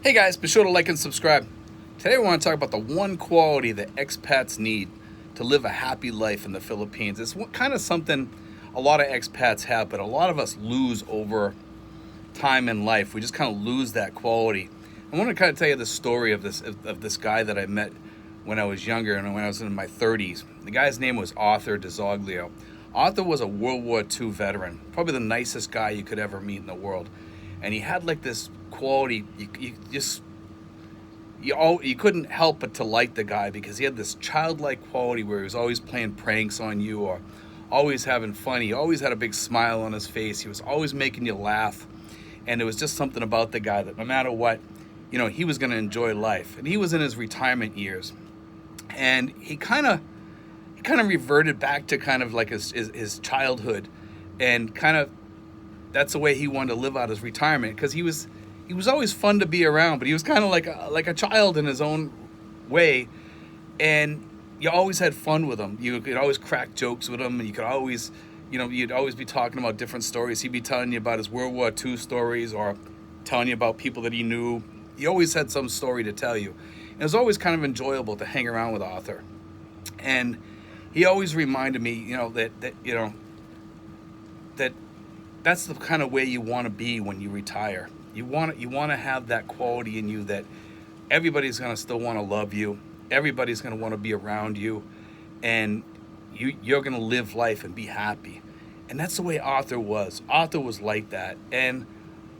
Hey guys, be sure to like and subscribe. Today we want to talk about the one quality that expats need to live a happy life in the Philippines. It's kind of something a lot of expats have, but a lot of us lose over time in life. We just kind of lose that quality. I want to kind of tell you the story of this guy that I met when I was younger and when I was in my 30s. The guy's name was Arthurdizoglio. Arthur was a World War II veteran, probably the nicest guy you could ever meet in the world. And he had like this quality, you couldn't help but to like the guy because he had this childlike quality where he was always playing pranks on you or always having fun. He always had a big smile on his face. He was always making you laugh. And it was just something about the guy that no matter what, he was going to enjoy life. And he was in his retirement years. And he kind of reverted back to kind of like his childhood, and kind of that's the way he wanted to live out his retirement, because he was always fun to be around, but he was kind of like a child in his own way, and you always had fun with him. You could always crack jokes with him, and you could always, you'd always be talking about different stories. He'd be telling you about his World War II stories or telling you about people that he knew. He always had some story to tell you. And it was always kind of enjoyable to hang around with Arthur. And he always reminded me, that that's the kind of way you want to be when you retire. You want to have that quality in you that everybody's going to still want to love you. Everybody's going to want to be around you, and you're going to live life and be happy. And that's the way Arthur was. Arthur was like that, and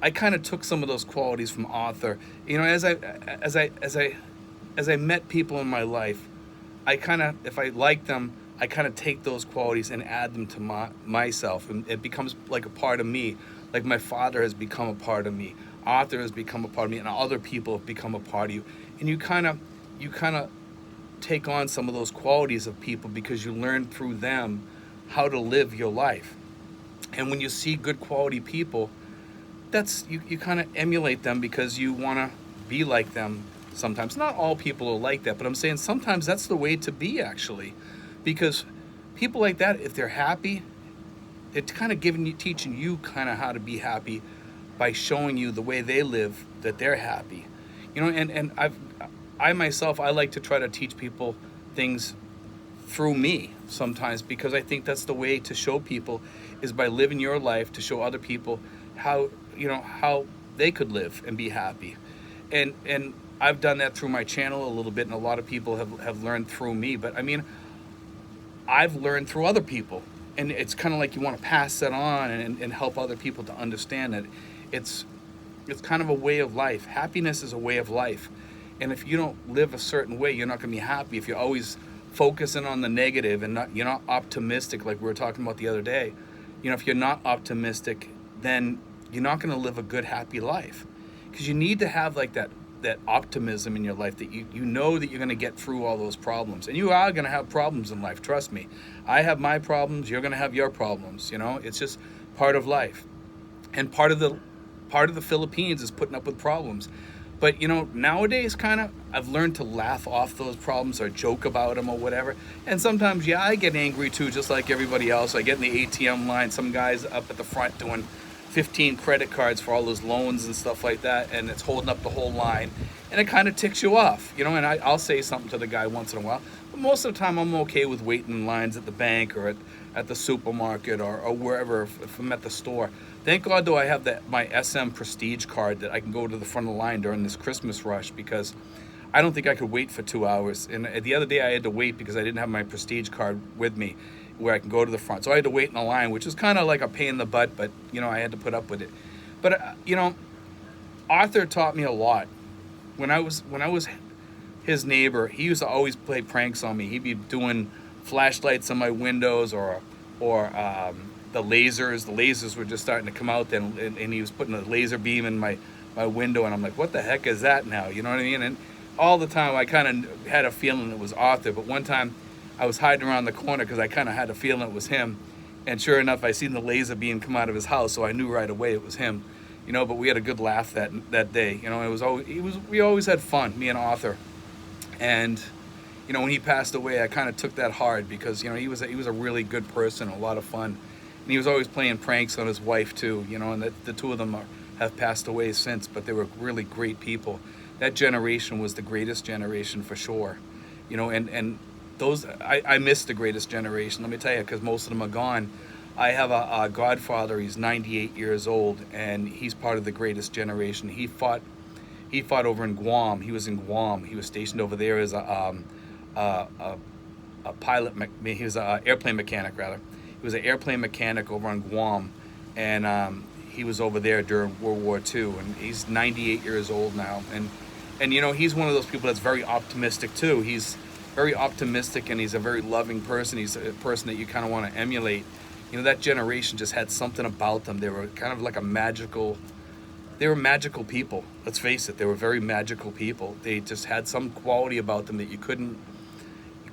I kind of took some of those qualities from Arthur. As I met people in my life, if I like them, I kind of take those qualities and add them to myself, and it becomes like a part of me. Like my father has become a part of me, Arthur has become a part of me, and other people have become a part of you. And you kind of take on some of those qualities of people because you learn through them how to live your life. And when you see good quality people, that's you kind of emulate them because you want to be like them. Sometimes not all people are like that, but I'm saying sometimes that's the way to be, actually, because people like that, if they're happy, it's kind of teaching you kind of how to be happy by showing you the way they live, that they're happy. And I myself, I like to try to teach people things through me sometimes, because I think that's the way to show people, is by living your life to show other people how they could live and be happy. And I've done that through my channel a little bit, and a lot of people have learned through me. But I mean, I've learned through other people, and it's kind of like you want to pass that on and help other people to understand that it's kind of a way of life. Happiness is a way of life, and if you don't live a certain way, you're not going to be happy. If you're always focusing on the negative and you're not optimistic, like we were talking about the other day, if you're not optimistic, then you're not going to live a good, happy life, because you need to have like that optimism in your life, that you know that you're going to get through all those problems. And you are going to have problems in life, trust me. I have my problems, you're going to have your problems. It's just part of life. And part of the Philippines is putting up with problems. But nowadays, kind of, I've learned to laugh off those problems or joke about them or whatever. And sometimes, yeah, I get angry too, just like everybody else. I get in the ATM line, some guys up at the front doing 15 credit cards for all those loans and stuff like that, and it's holding up the whole line, and it kind of ticks you off, and I'll say something to the guy once in a while, but most of the time I'm okay with waiting in lines at the bank or at the supermarket or wherever, if I'm at the store. Thank God, though, I have my SM Prestige card that I can go to the front of the line during this Christmas rush, because I don't think I could wait for 2 hours. And the other day I had to wait because I didn't have my Prestige card with me where I can go to the front. So I had to wait in the line, which is kind of like a pain in the butt, but, I had to put up with it. But, Arthur taught me a lot. When I was his neighbor, he used to always play pranks on me. He'd be doing flashlights on my windows or the lasers. The lasers were just starting to come out then, and he was putting a laser beam in my window, and I'm like, what the heck is that now? You know what I mean? And all the time I kind of had a feeling it was Arthur, but one time I was hiding around the corner because I kind of had a feeling it was him, and sure enough, I seen the laser beam come out of his house, so I knew right away it was him. But we had a good laugh that day. We always had fun, me and Arthur. And when he passed away, I kind of took that hard, because he was a really good person, a lot of fun, and he was always playing pranks on his wife too. And the two of them have passed away since, but they were really great people. That generation was the greatest generation for sure. And those, I miss the greatest generation, let me tell you, because most of them are gone. I have a godfather. He's 98 years old, and he's part of the greatest generation. He fought over in Guam. He was in Guam. He was stationed over there as a pilot. He was an airplane mechanic, rather. He was an airplane mechanic over on Guam, and he was over there during World War II. And he's 98 years old now, and he's one of those people that's very optimistic too. He's very optimistic, and he's a very loving person. He's a person that you kind of want to emulate. That generation just had something about them. They were kind of like they were magical people. Let's face it, they were very magical people. They just had some quality about them that you couldn't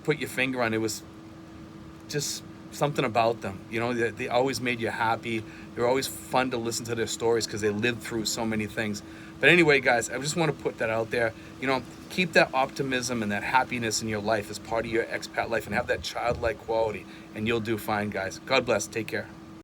put your finger on. It was just something about them. They always made you happy. They were always fun to listen to their stories because they lived through so many things. But anyway, guys, I just want to put that out there. Keep that optimism and that happiness in your life as part of your expat life, and have that childlike quality, and you'll do fine, guys. God bless. Take care.